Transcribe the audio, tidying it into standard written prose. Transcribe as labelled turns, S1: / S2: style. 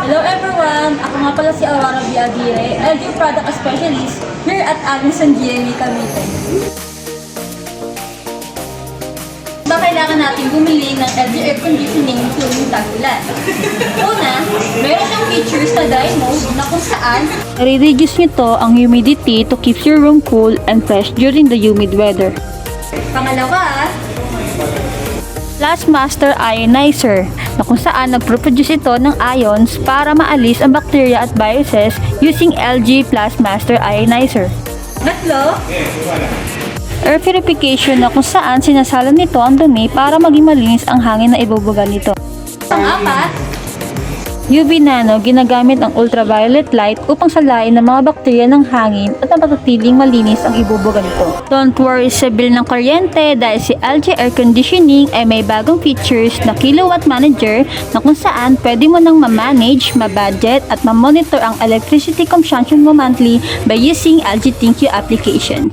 S1: Hello everyone! Ako nga pala si Aurora Viagire, LG Product Specialist here at Agusan GME Cavite. Ba kailangan natin bumili ng LG air conditioning tuwing tag-ulan? Una, meron siyang features na dry mode na kung saan
S2: I-reduce nito ang humidity to keep your room cool and fresh during the humid weather.
S1: pangalawa,
S2: Master Ionizer na kung saan nagproproduce ito ng ions para maalis ang bacteria at viruses using LG Master Ionizer.
S1: tatlo,
S2: Air purification na kung saan sinasalan nito ang dumi para maging malinis ang hangin na ibubuga nito.
S1: pang-apat,
S2: UV Nano ginagamit ang ultraviolet light upang salain ng mga bakterya ng hangin at napanatiling malinis ang ibubuga nito. Don't worry sa bill ng kuryente dahil si LG Air Conditioning ay may bagong features na Kilowatt Manager na kung saan pwede mo nang ma-manage, ma-budget at ma-monitor ang electricity consumption mo monthly by using LG ThinQ application.